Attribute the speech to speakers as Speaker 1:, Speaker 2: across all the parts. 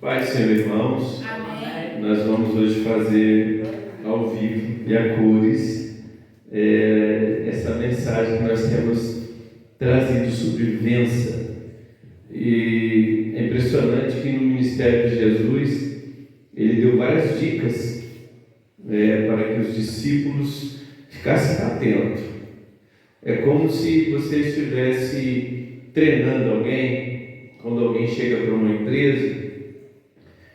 Speaker 1: Pai, Senhor, irmãos,
Speaker 2: Amém.
Speaker 1: nós vamos hoje fazer ao vivo e a cores essa mensagem que nós temos trazido sobre vença. E é impressionante que no ministério de Jesus ele deu várias dicas para que os discípulos ficassem atentos. É como se você estivesse treinando alguém. Quando alguém chega para uma empresa,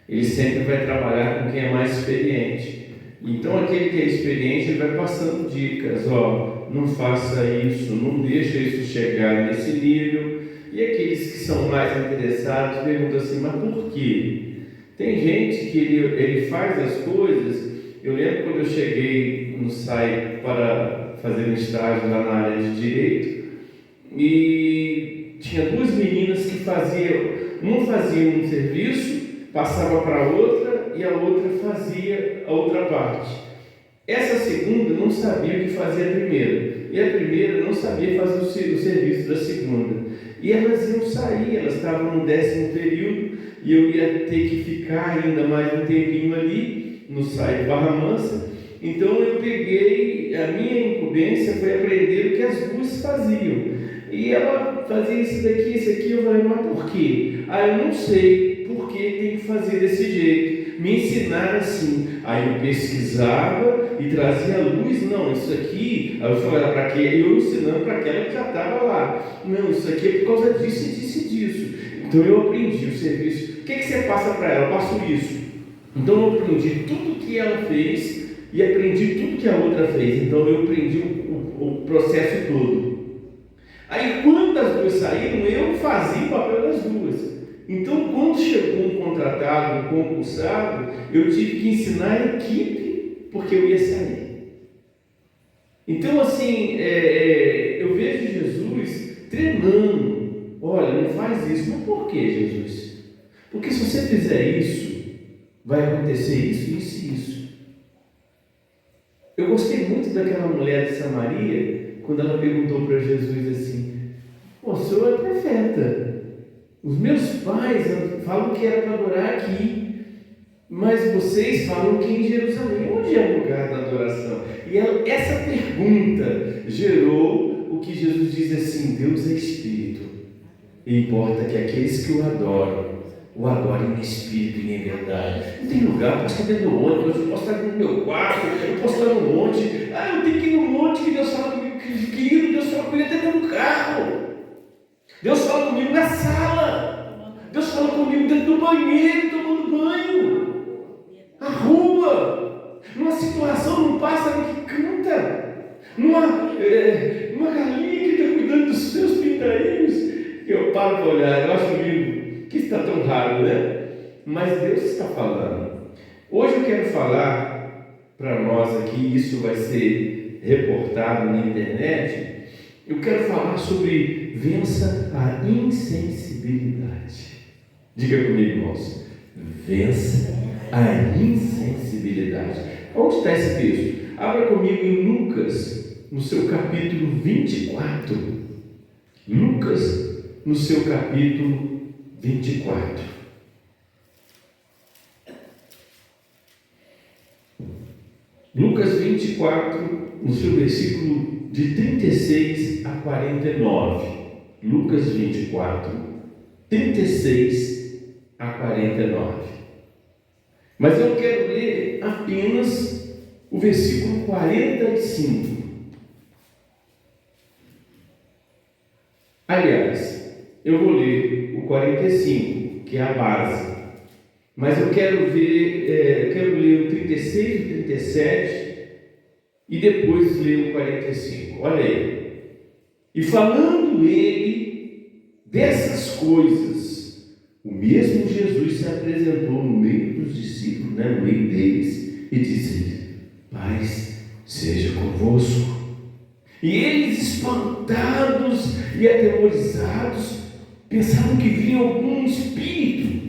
Speaker 1: ele sempre vai trabalhar com quem é mais experiente. Então aquele que é experiente, ele vai passando dicas, não faça isso, não deixa isso chegar nesse nível. E aqueles que são mais interessados perguntam assim, mas por quê? Tem gente que ele faz as coisas. Eu lembro quando eu cheguei no SAI para fazer um estágio lá na área de Direito, e tinha duas meninas que uma fazia um serviço, passava para a outra e a outra fazia a outra parte. Essa segunda não sabia o que fazia a primeira, e a primeira não sabia fazer o serviço da segunda. E elas iam sair, elas estavam no 10º período, e eu ia ter que ficar ainda mais um tempinho ali, no SAI de Barra Mansa. Então eu peguei, a minha incumbência foi aprender o que as duas faziam. E ela fazia isso daqui, isso aqui, eu falei, mas por quê? Eu não sei por que tem que fazer desse jeito. Me ensinaram assim. Aí eu pesquisava e trazia a luz. Não, isso aqui, aí eu falei, para quê? Eu ensinando para aquela que já estava lá. Não, isso aqui é por causa disso e disso e disso. Então eu aprendi o serviço. O que você passa para ela? Eu passo isso. Então eu aprendi tudo que ela fez e aprendi tudo que a outra fez. Então eu aprendi o processo todo. Aí quando as duas saíram, eu fazia o papel das duas. Então quando chegou um contratado, um concursado, eu tive que ensinar a equipe, porque eu ia sair. Então assim, eu vejo Jesus treinando. Olha, não faz isso. Mas por que, Jesus? Porque se você fizer isso, vai acontecer isso, isso e isso. Eu gostei muito daquela mulher de Samaria, quando ela perguntou para Jesus assim, o senhor é profeta, os meus pais falam que era para adorar aqui, mas vocês falam que em Jerusalém, onde é o lugar da adoração? E essa pergunta gerou o que Jesus diz assim, Deus é Espírito, e importa que aqueles que o adorem em espírito e em verdade. Não tem lugar, eu posso estar dentro do ônibus, eu posso estar no meu quarto, eu posso estar no monte. Eu tenho que ir no monte que Deus fala comigo, querido, Deus fala comigo até dentro do carro. Deus fala comigo na sala. Deus fala comigo dentro do banheiro, tomando banho. A rua, numa situação, num pássaro que canta, numa galinha que está cuidando dos seus pintainhos. Eu paro para olhar, eu acho lindo. Que está tão raro, né? Mas Deus está falando. Hoje eu quero falar para nós aqui, isso vai ser reportado na internet. Eu quero falar sobre vença a insensibilidade. Diga comigo, irmãos. Vença a insensibilidade. Onde está esse texto? Abra comigo em Lucas, no seu capítulo 24. Lucas, no seu capítulo 24. Lucas 24, no seu versículo de 36 a 49. Lucas 24, 36 a 49. Mas eu quero ler apenas o versículo 45. Aliás, eu vou ler o 45, que é a base. Mas eu quero ler o 36 e o 37 e depois ler o 45. Olha aí. E falando ele dessas coisas, o mesmo Jesus se apresentou no meio dos discípulos, no meio deles, e disse: paz seja convosco. E eles, espantados e atemorizados, pensavam que vinha algum espírito.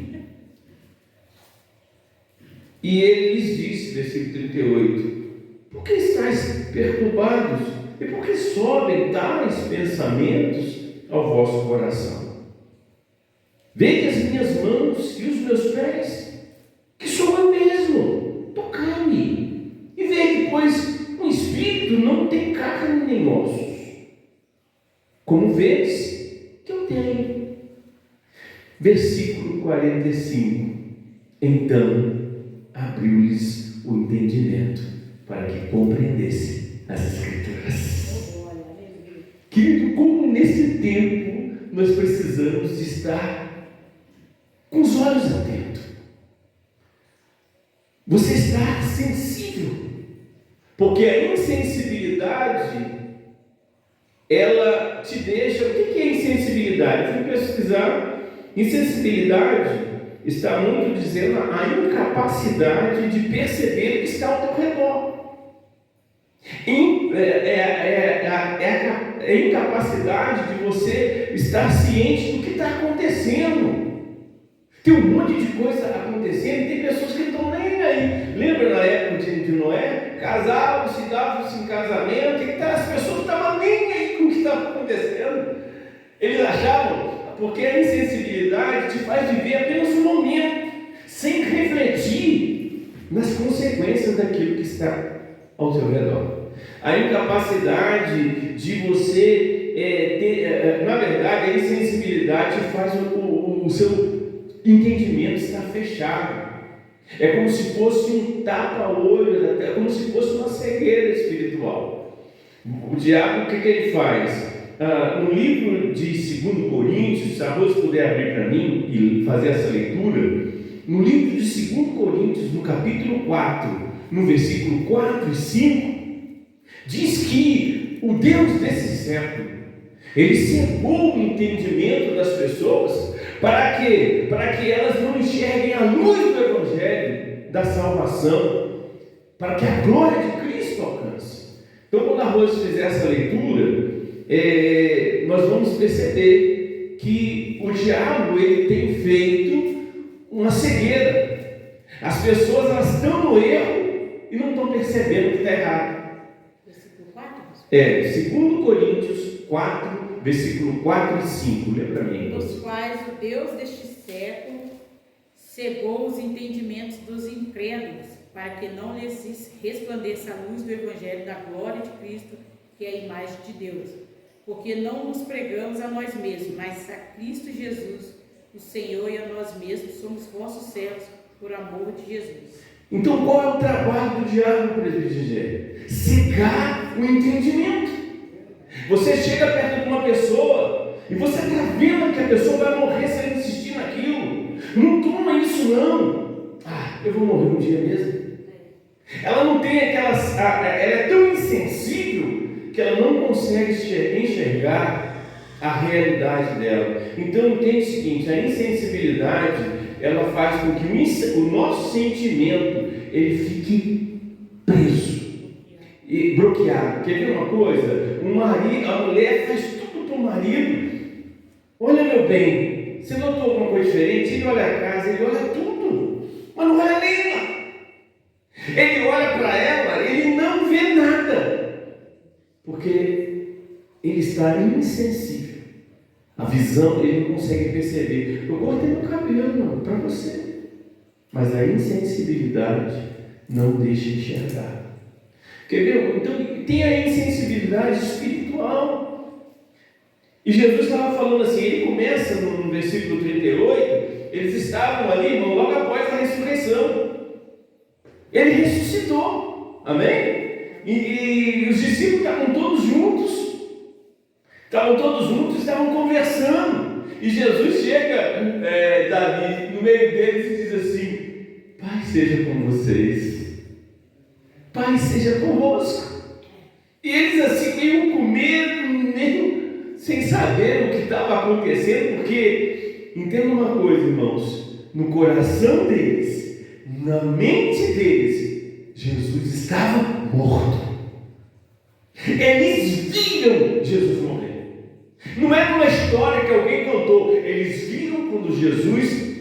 Speaker 1: E ele lhes disse, versículo 38, por que estáis perturbados? E por que sobem tais pensamentos ao vosso coração? Vede as minhas mãos e os meus pés, que sou eu mesmo, tocai-me, e vede, pois um espírito não tem carne nem ossos, como vês que eu tenho. Versículo 45. Então abriu-lhes o entendimento para que compreendesse as Escrituras. Querido, como nesse tempo nós precisamos de estar com os olhos atentos. Você está sensível, porque a insensibilidade, ela te deixa... O que é insensibilidade? Fui pesquisar. Insensibilidade está muito dizendo a incapacidade de perceber o que está ao teu redor. É a incapacidade de você estar ciente do que está acontecendo. Tem um monte de coisa acontecendo e tem pessoas que estão nem aí. Lembra na época de Noé? Casavam-se, davam-se em casamento, e as pessoas estavam nem aí com o que estava acontecendo. Eles achavam... Porque a insensibilidade te faz viver apenas um momento, sem refletir nas consequências daquilo que está ao teu redor. A incapacidade de você na verdade, a insensibilidade faz o seu entendimento estar fechado. É como se fosse um tapa-olho, é como se fosse uma cegueira espiritual. O diabo, o que ele faz? No livro de 2 Coríntios, se a Rose puder abrir para mim e fazer essa leitura, no livro de 2 Coríntios, no capítulo 4, no versículo 4 e 5, diz que o Deus desse século, ele cegou o entendimento das pessoas, para quê? Para que elas não enxerguem a luz do Evangelho, da salvação, para que a glória de Cristo alcance. Então, quando a Rose fizer essa leitura, nós vamos perceber que o diabo, ele tem feito uma cegueira. As pessoas, elas estão no erro e não estão percebendo que está errado. Versículo 4? 2 Coríntios 4, versículo 4 e 5. Lê para mim.
Speaker 2: Dos quais o Deus deste século cegou os entendimentos dos incrédulos, para que não lhes resplandeça a luz do Evangelho da glória de Cristo, que é a imagem de Deus. Porque não nos pregamos a nós mesmos, mas a Cristo Jesus, o Senhor, e a nós mesmos, somos vossos servos por amor de Jesus.
Speaker 1: Então, qual é o trabalho do diabo, presbítero? Cegar o entendimento. Você chega perto de uma pessoa e você está vendo que a pessoa vai morrer se ela insistir naquilo. Não toma isso não. Eu vou morrer um dia mesmo. Ela não tem aquelas... ela é tão insensível que ela não consegue enxergar a realidade dela. Então entende o seguinte: a insensibilidade, ela faz com que o nosso sentimento ele fique preso e bloqueado. Quer ver uma coisa? A mulher faz tudo para o marido. Olha, meu bem, você notou alguma coisa diferente? Ele olha a casa, ele olha tudo, mas não olha nela. Ele olha para ela, ele não vê nada, porque ele está insensível. A visão, ele não consegue perceber. Eu cortei meu cabelo, não, para você. Mas a insensibilidade não deixa enxergar. Quer ver? Então, tem a insensibilidade espiritual. E Jesus estava falando assim, ele começa no versículo 38, eles estavam ali, irmão, logo após a ressurreição. Ele ressuscitou, amém? E os discípulos estavam todos juntos, estavam conversando, e Jesus chega, Davi, no meio deles e diz assim: Pai seja com vocês, Pai seja convosco. E eles assim, meio com medo, meio sem saber o que estava acontecendo, porque, entenda uma coisa, irmãos, no coração deles, na mente deles, Jesus estava morto. Eles viram Jesus morrer. Não é uma história que alguém contou. Eles viram quando Jesus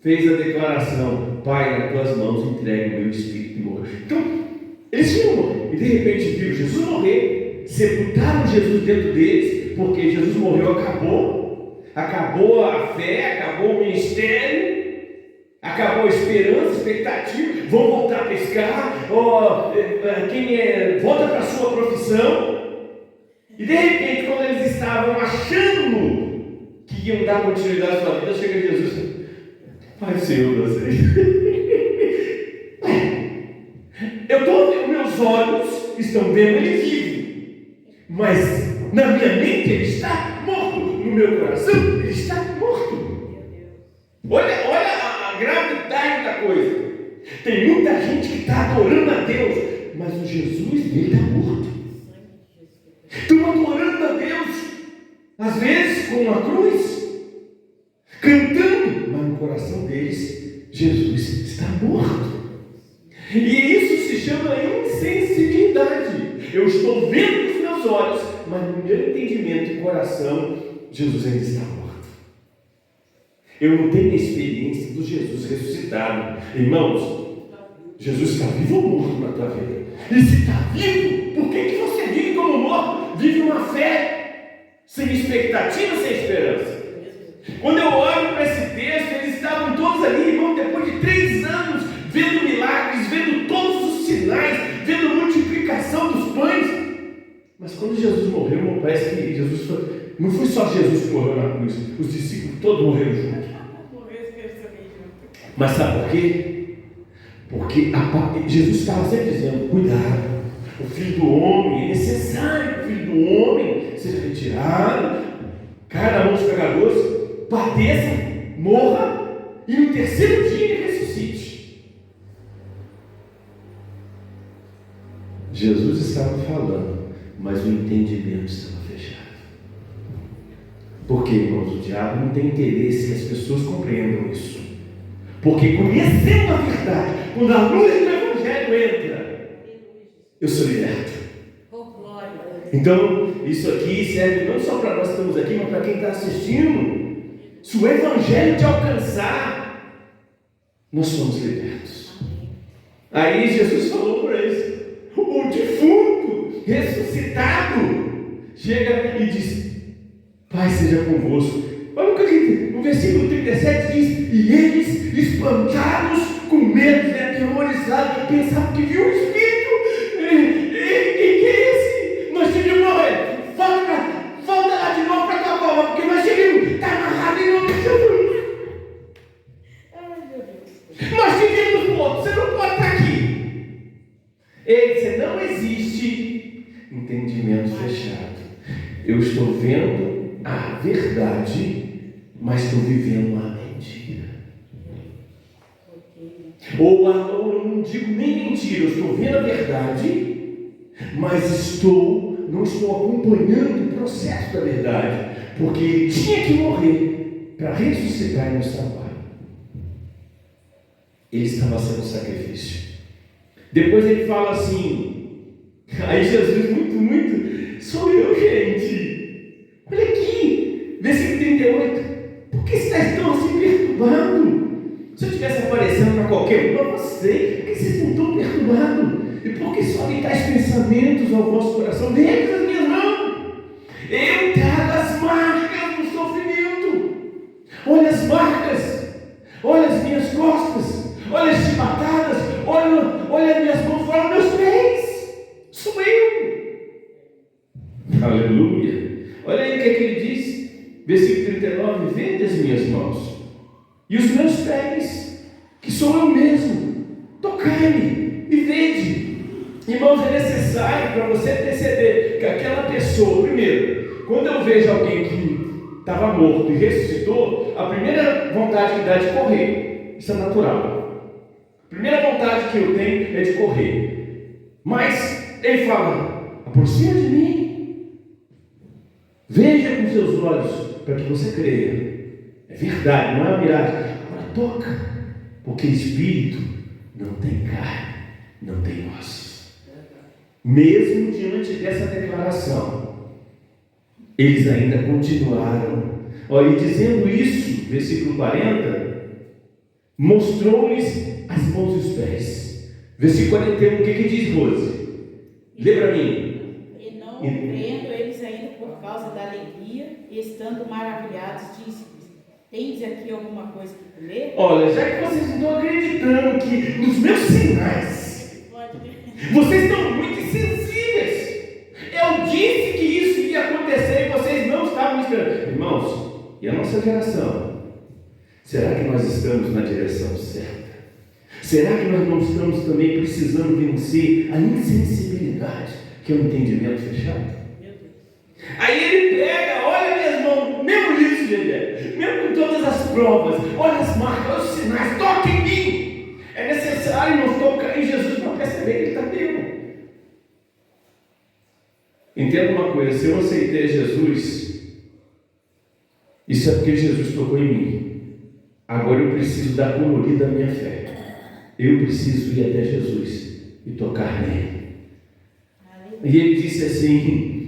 Speaker 1: fez a declaração: Pai, nas tuas mãos entregue o meu espírito e morrer. Então, eles viram morrer. E de repente viram Jesus morrer. Sepultaram Jesus dentro deles, porque Jesus morreu, acabou. acabou a fé, acabou o ministério, acabou a esperança, a expectativa, vão voltar a pescar, volta para a sua profissão. E de repente, quando eles estavam achando que iam dar continuidade à sua vida, chega Jesus, Pai Senhor, vocês. Meus olhos estão vendo ele vivo, mas na minha mente ele está morto, no meu coração ele está morto. Olha a gravidade da coisa. Tem muita gente que está adorando a Deus, mas o Jesus dele está morto. Estão adorando a Deus, às vezes com uma cruz, cantando, mas no coração deles Jesus está morto. E isso se chama insensibilidade. Eu estou vendo com os meus olhos, mas no meu entendimento e coração, Jesus ainda está morto. Eu não tenho a experiência do Jesus ressuscitado. Irmãos, Jesus está vivo ou morto na tua vida? E se está vivo, por que você vive como morto? Vive uma fé sem expectativa, sem esperança. Quando eu olho para esse texto, eles estavam todos ali, irmão, depois de 3 anos, vendo milagres, vendo todos os sinais, vendo a multiplicação dos pães. Mas quando Jesus morreu, parece que Jesus não foi só Jesus que morreu na cruz, os discípulos todos morreram juntos. Mas sabe por quê? Porque Jesus estava sempre dizendo, cuidado, o Filho do Homem, é necessário que o Filho do Homem seja retirado, caia na mão dos pecadores, padeça, morra, e no terceiro dia ele ressuscite. Jesus estava falando, mas o entendimento estava fechado. Porque, irmãos, o diabo não tem interesse que as pessoas compreendam isso. Porque conhecendo a verdade, quando a luz do Evangelho entra, eu sou liberto. Então, isso aqui serve não só para nós que estamos aqui, mas para quem está assistindo. Se o Evangelho te alcançar, nós somos libertos. Aí Jesus falou para eles, o defunto ressuscitado chega e diz, Pai seja convosco. Olha o que no versículo 37 diz, e eles espantados, com medo, aterrorizados, pensavam que viu o Espírito. Quem é esse? Nós tivemos morrer. Volta lá de novo para a tua cova, porque nós tivemos, está amarrado em nome de Jesus. Nós tivemos morto, você não pode estar aqui. Você não existe entendimento fechado. Eu estou vendo a verdade, mas estou vivendo a mentira. Ou eu não digo nem mentira, eu estou vendo a verdade, mas não estou acompanhando o processo da verdade, porque ele tinha que morrer para ressuscitar e nos salvar. Ele estava sendo sacrifício. Depois ele fala assim, aí Jesus muito, sou eu, gente. Olha aqui, versículo 38. Por que estás tão assim perturbado? Se eu estivesse aparecendo para qualquer um, para você, por que vocês estão tão perturbados? E por que só tais pensamentos ao vosso coração? Veja as minhas mãos. Eu trago as marcas do sofrimento. Olha as marcas. Olha as minhas costas. Olha as chibatadas. Olha as minhas mãos, olha meus pés. Sou eu. Aleluia. Olha aí o que ele diz. Versículo 39. Vede as minhas mãos e os meus pés, que sou eu mesmo. Tocai-me e vede. Irmãos, é necessário para você perceber que aquela pessoa, primeiro, quando eu vejo alguém que estava morto e ressuscitou, a primeira vontade que dá é de correr. Isso é natural. A primeira vontade que eu tenho é de correr. Mas ele fala, aproxima de mim, veja com seus olhos, para que você creia. É verdade, não é uma miragem. Agora toca, porque espírito não tem carne, não tem ossos. Mesmo diante dessa declaração, eles ainda continuaram. E dizendo isso, versículo 40, mostrou-lhes as mãos e os pés. Versículo 41, o que diz, Rose? Lê para mim.
Speaker 2: E não crendo eles ainda por causa da alegria e estando maravilhados, disse-lhes: tendes aqui alguma coisa que comer?
Speaker 1: Olha, já que vocês não estão acreditando que nos meus sinais, vocês estão muito insensíveis. Eu disse que isso ia acontecer e vocês não estavam esperando. Irmãos, e a nossa geração? Será que nós estamos na direção certa? Será que nós não estamos também precisando vencer a insensibilidade, que é o entendimento fechado? Aí ele pega, olha minhas mãos, mesmo isso, gente, mesmo com todas as provas, olha as marcas, olha os sinais, toca em mim. É necessário, irmãos, tocar em Jesus para perceber que ele está vivo. Entenda uma coisa, se eu aceitei Jesus, isso é porque Jesus tocou em mim. Agora eu preciso dar colorida à minha fé. Eu preciso ir até Jesus e tocar nele. E ele disse assim,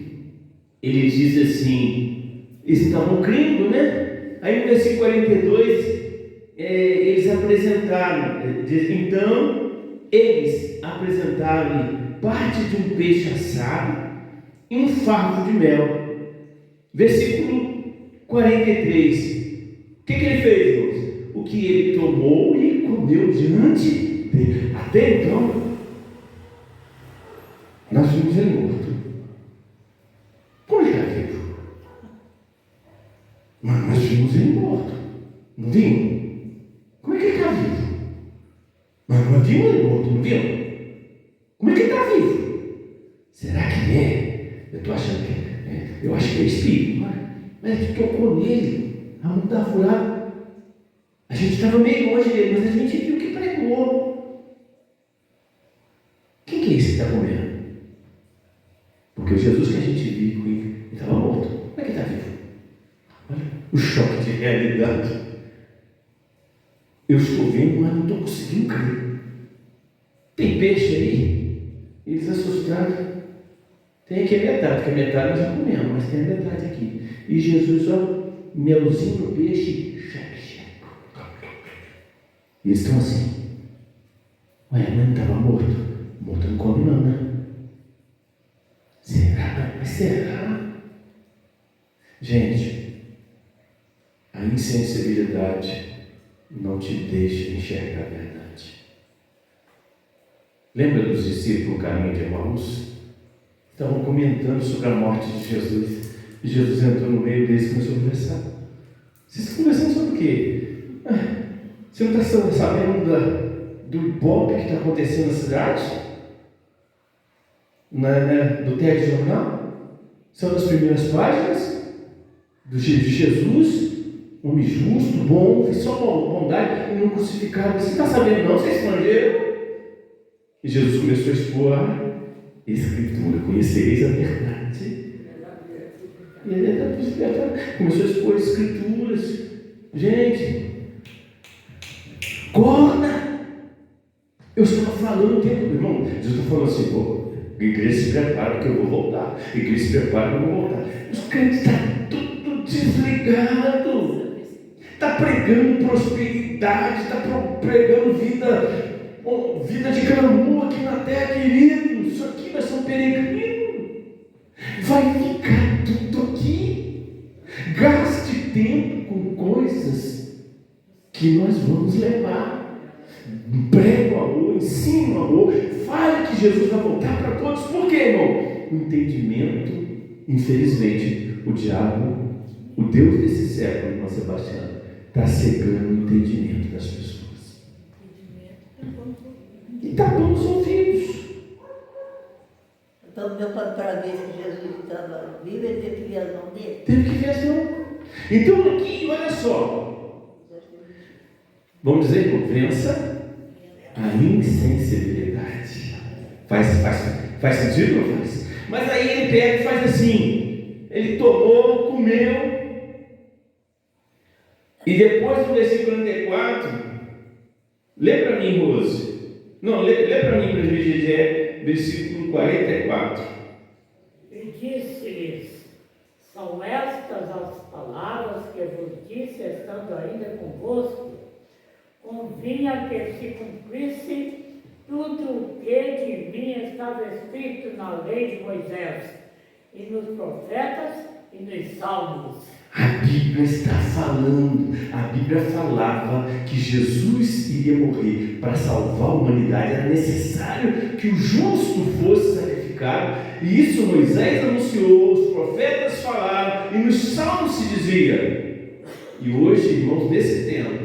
Speaker 1: eles estavam crendo, né? Aí no versículo 42, eles apresentaram-lhe parte de um peixe assado e um fardo de mel. Versículo 43, o que ele fez, irmãos? O que ele tomou e comeu diante dele. Até então, nós vimos ele morto. Como ele está vivo? Mas nós vimos ele morto. Não vimos? Como é que ele está vivo? Mas nós vimos ele morto, não vimos? Como é que ele está vivo? Será que é? Eu estou achando que é. Eu acho que é espírito. Mas ele tocou nele. A mão estava furada. A gente estava meio longe dele, mas a gente viu que pregou. Quem que é esse que está comendo? Porque o Jesus que a gente viu, ele estava morto. Como é que ele está vivo? Olha o choque de realidade. Eu estou vendo, mas não estou conseguindo crer. Tem peixe aí? Eles assustaram. Tem aqui a metade, que a metade nós já comemos, mas tem a metade aqui. E Jesus, ó, melzinho no peixe. E eles estão assim. Ué, mas não estava morto? Morto não come não, né? Será? Mas será? Gente, a insensibilidade não te deixa enxergar a verdade. Lembra dos discípulos no caminho de Emaús? Estavam comentando sobre a morte de Jesus. E Jesus entrou no meio deles e começou a conversar. Vocês estão conversando sobre o quê? Você não está sabendo do ibope que está acontecendo na cidade? Do telejornal? São das primeiras páginas de Jesus, homem justo, bom, fez só bondade e não crucificado. Você está sabendo não? Você é estrangeiro? E Jesus começou a expor a Escritura, conhecereis a verdade. E ele começou a expor as Escrituras. Gente, corna! Eu estava falando o tempo, irmão. Jesus está falando assim, pô, a igreja se prepara porque eu vou voltar. A igreja se prepara porque eu vou voltar. Os crentes estão tudo desligado. Está pregando prosperidade, está pregando vida de clamor aqui na terra, querido. Isso aqui nós somos peregrinos. Vai ficar tudo aqui. Gaste tempo com coisas que nós vamos levar. Prega o amor, ensina o amor, fale que Jesus vai voltar para todos. Por quê, irmão? O entendimento, infelizmente, o diabo, o Deus desse século, irmão Sebastião, está cegando o entendimento das pessoas. E tapando os ouvidos.
Speaker 3: Então, meu pai, para ver se Jesus estava vivo, ele teve que ver as mãos dele.
Speaker 1: Teve que ver as mãos. Então, aqui, olha só. Vamos dizer, irmão, vença a insensibilidade. Faz sentido ou não faz? Mas aí ele pega e faz assim. Ele tomou, comeu. E depois do versículo 44, lê para mim, Rose. Não, lê para mim, presbítero, versículo 44.
Speaker 4: E disse-lhes: são estas as palavras que vos disse, estando ainda convosco. Convinha que se cumprisse tudo o que de mim estava escrito na lei de Moisés, e nos profetas, e nos salmos.
Speaker 1: A Bíblia está falando, a Bíblia falava que Jesus iria morrer para salvar a humanidade. Era necessário que o justo fosse sacrificado, e isso Moisés anunciou, os profetas falaram, e nos salmos se dizia. E hoje, irmãos, nesse tempo,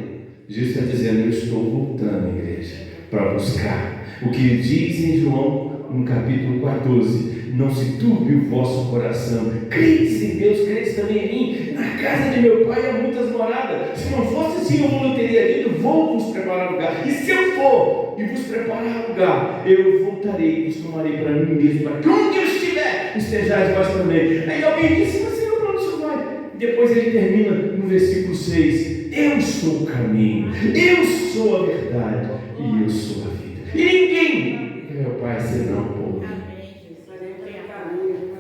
Speaker 1: Jesus está dizendo: eu estou voltando, igreja, para buscar o que ele diz em João, no capítulo 14: não se turbe o vosso coração, credes em Deus, credes também em mim. Na casa de meu pai há muitas moradas. Se não fosse assim, o mundo teria dito: vou vos preparar lugar. E se eu for e vos preparar lugar, eu voltarei e vos tomarei para mim mesmo, para que onde eu estiver, estejais vós também. Aí alguém disse: mas Senhor, para onde o Senhor vai? Depois ele termina no versículo 6: eu sou o caminho, eu sou a verdade e eu sou a vida. E ninguém é meu Pai senão por mim.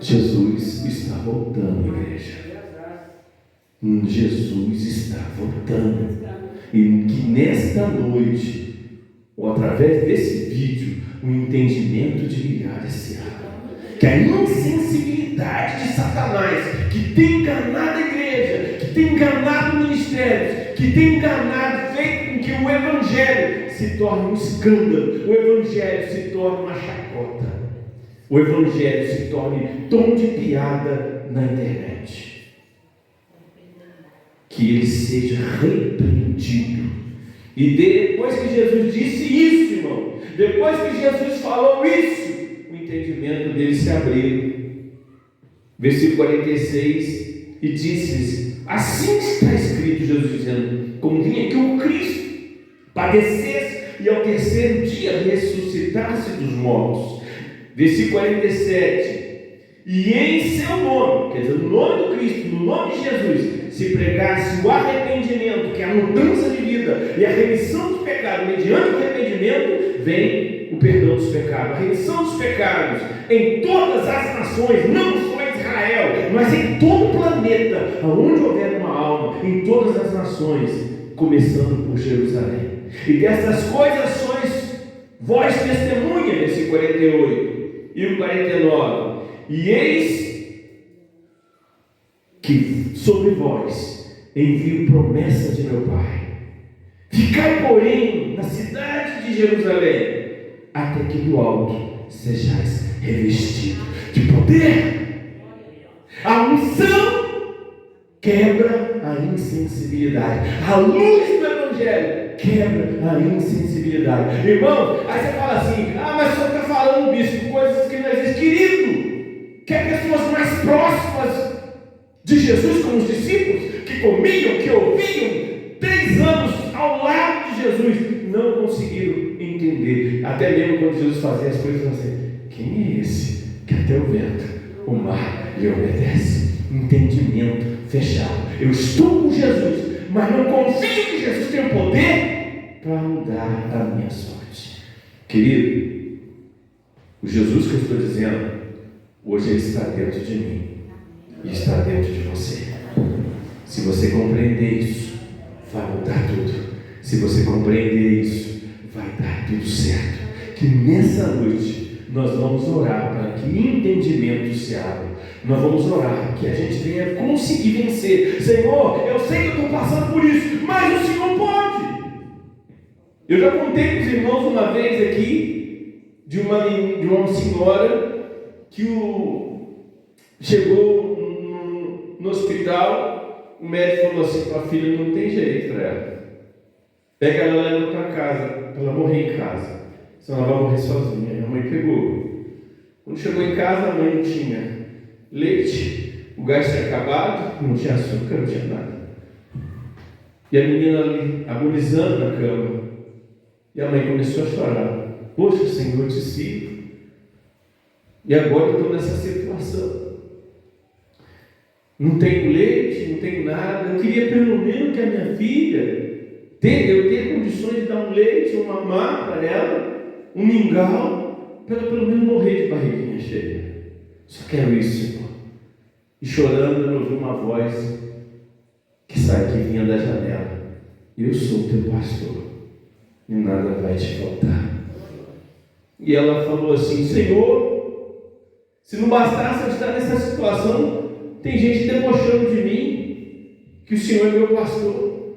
Speaker 1: Jesus está voltando, igreja. Jesus está voltando. E que nesta noite, ou através desse vídeo, o entendimento de milhares se abra. Que a insensibilidade de Satanás, que tem enganado a igreja, que tem enganado o ministério, que tem enganado, feito com que o Evangelho se torne um escândalo, o Evangelho se torne uma chacota, o Evangelho se torne tom de piada na internet. Que ele seja repreendido. E depois que Jesus disse isso, irmão, depois que Jesus falou isso, o entendimento dele se abriu. Versículo 46: e disse-lhes: assim está escrito, Jesus dizendo: convinha que o Cristo padecesse e ao terceiro dia ressuscitasse dos mortos. Versículo 47: e em seu nome, quer dizer, no nome do Cristo, no nome de Jesus, se pregasse o arrependimento, que é a mudança de vida e a remissão dos pecados, mediante o arrependimento vem o perdão dos pecados, a remissão dos pecados em todas as nações, não só em Israel, mas em todo o planeta, aonde houver uma alma, em todas as nações, começando por Jerusalém. E dessas coisas sois vós testemunha, versículo 48 e o 49. E eis que sobre vós envio promessa de meu Pai. Ficai, porém, na cidade de Jerusalém, até que do alto sejais revestidos de poder. A unção quebra a insensibilidade. A luz do Evangelho quebra a insensibilidade. Irmão, aí você fala assim: ah, mas o senhor está falando, bispo, coisas que não existem. Querido, quer pessoas mais próximas de Jesus, como os discípulos, que comiam, que ouviam, 3 anos ao lado de Jesus, não conseguiram entender. Até mesmo quando Jesus fazia as coisas assim: quem é esse que até o vento, o mar lhe obedece? Entendimento fechado. Eu estou com Jesus, mas não confio que Jesus tem o poder para mudar a minha sorte. Querido, o Jesus que eu estou dizendo, hoje ele está dentro de mim e está dentro de você. Se você compreender isso, vai mudar tudo. Se você compreender isso, vai dar tudo certo. Que nessa noite nós vamos orar para que entendimento se abra. Nós vamos orar que a gente venha conseguir vencer. Senhor, eu sei que eu estou passando por isso, mas o Senhor pode. Eu já contei para os irmãos uma vez aqui de uma senhora que chegou no hospital. O médico falou assim: tua filha não tem jeito para ela. Pega ela e leva para casa, para ela morrer em casa. Senão ela vai morrer sozinha. A mãe pegou. Quando chegou em casa, a mãe não tinha leite, o gás tinha acabado, não tinha açúcar, não tinha nada. E a menina ali, agonizando na cama. E a mãe começou a chorar. Poxa, Senhor, eu te sigo. E agora eu estou nessa situação. Não tenho leite, não tenho nada. Eu queria pelo menos que a minha filha eu ter condições de dar um leite, um mamar para ela, um mingau, para ela pelo menos morrer de barriguinha cheia. Só quero isso, Senhor. E chorando, eu ouvi uma voz que vinha da janela: eu sou o teu pastor e nada vai te faltar. E ela falou assim: Senhor, se não bastasse eu estar nessa situação, tem gente debochando de mim, que o Senhor é meu pastor.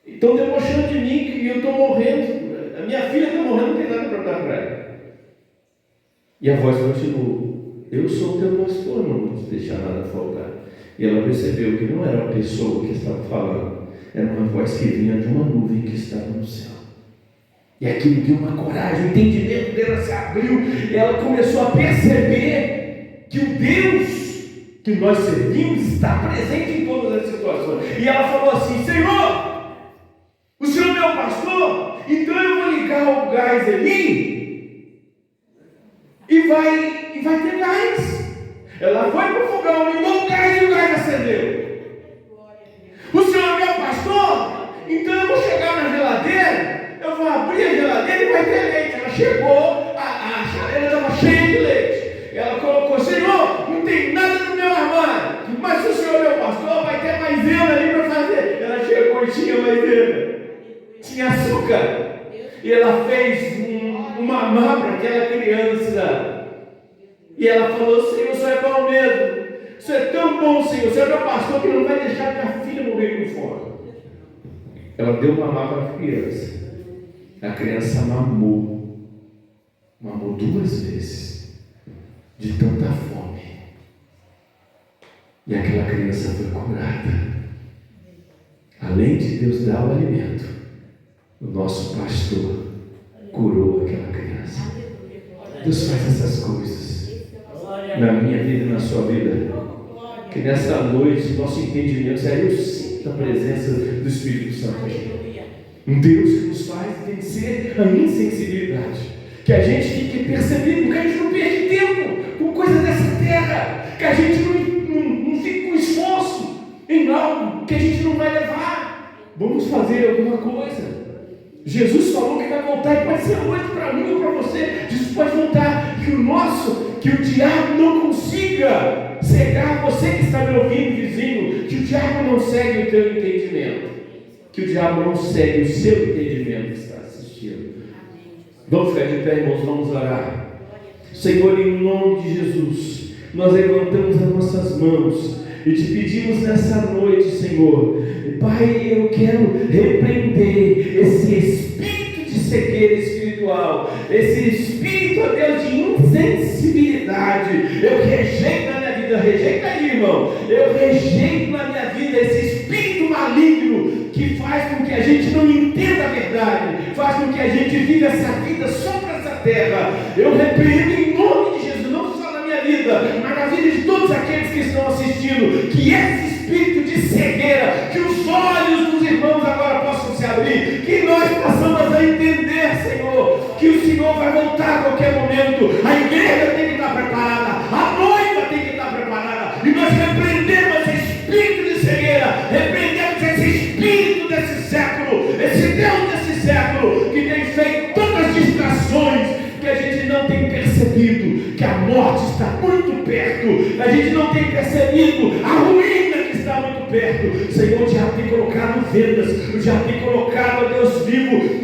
Speaker 1: Estão debochando de mim, que eu estou morrendo. A minha filha está morrendo, não tem nada para dar para ela. E a voz continuou: eu sou o teu pastor, não vou te deixar nada faltar. E ela percebeu que não era a pessoa que estava falando, era uma voz que vinha de uma nuvem que estava no céu. E aquilo deu uma coragem, o entendimento dela se abriu, e ela começou a perceber que o Deus que nós servimos está presente em todas as situações. E ela falou assim: Senhor, o Senhor é meu pastor, então eu vou ligar o gás ali e vai ter gás. Ela foi para o fogão, ligou o gás e o gás acendeu. O Senhor é meu pastor, então eu vou chegar na geladeira, eu vou abrir a geladeira e vai ter leite. Ela chegou, a chaleira estava cheia de leite. Ela colocou: Senhor, não tem nada no meu armário, mas se o Senhor é meu pastor, vai ter maisena ali para fazer. Ela chegou e tinha maisena, tinha açúcar. E ela fez um mamá para aquela criança. E ela falou: Senhor, o Senhor é bom mesmo. O Senhor é tão bom, Senhor. O Senhor é meu pastor que não vai deixar minha filha morrer com fome. Ela deu mamar para a criança. A criança mamou 2 vezes, de tanta fome. E aquela criança foi curada. Além de Deus dar o alimento, o nosso pastor curou aquela criança. Deus faz essas coisas na minha vida e na sua vida. Que nessa noite nosso entendimento seja: eu sinto a presença do Espírito Santo aqui. Um Deus que nos faz vencer a insensibilidade. Que a gente fique percebendo, que a gente não perde tempo com coisas dessa terra. Que a gente não fique com esforço em algo que a gente não vai levar. Vamos fazer alguma coisa. Jesus falou que vai voltar, e pode ser hoje para mim ou para você. Jesus pode voltar. Que o diabo não consiga cegar você que está me ouvindo, vizinho. Que o diabo não segue o teu entendimento. Que o diabo não segue o seu entendimento que está assistindo. Vamos ficar de pé, irmãos, vamos orar. Senhor, em nome de Jesus, nós levantamos as nossas mãos e te pedimos nessa noite, Senhor. Pai, eu quero repreender esse espírito de cegueira espiritual, esse espírito, ó Deus, de insensibilidade. Eu rejeito na minha vida, rejeita aí, irmão. Eu rejeito na minha vida esse espírito maligno que faz com que a gente não entenda a verdade, faz com que a gente viva essa vida só para essa terra. Eu repreendo em nome de Jesus, não só na minha vida, mas na vida de todos aqueles que estão assistindo, que esse espírito de cegueira, que os olhos dos irmãos agora possam se abrir, que nós possamos a entender, Senhor, que o Senhor vai voltar a qualquer momento. A igreja tem que estar preparada, a noiva tem que estar preparada, e nós repreendemos esse espírito de cegueira, repreendemos esse espírito desse século, esse Deus desse século, que tem feito tantas distrações, que a gente não tem percebido que a morte está muito perto, a gente não tem percebido a ruína que está muito perto. Senhor, o diabo tem colocado vendas, o diabo tem colocado, ó Deus vivo,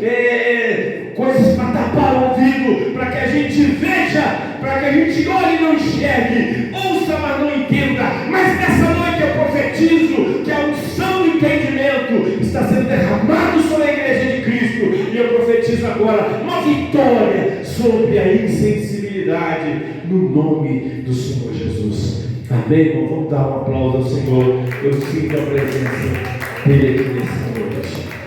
Speaker 1: coisas para tapar o ouvido, para que a gente veja, para que a gente olhe e não enxergue, ouça, mas não entenda. Mas nessa noite eu profetizo que a unção do entendimento está sendo derramado sobre a igreja de Cristo, e eu profetizo agora uma vitória sobre a insensibilidade, no nome do Senhor Jesus. Amém, irmão? Vamos dar um aplauso ao Senhor. Eu sinto a presença dele aqui nessa noite.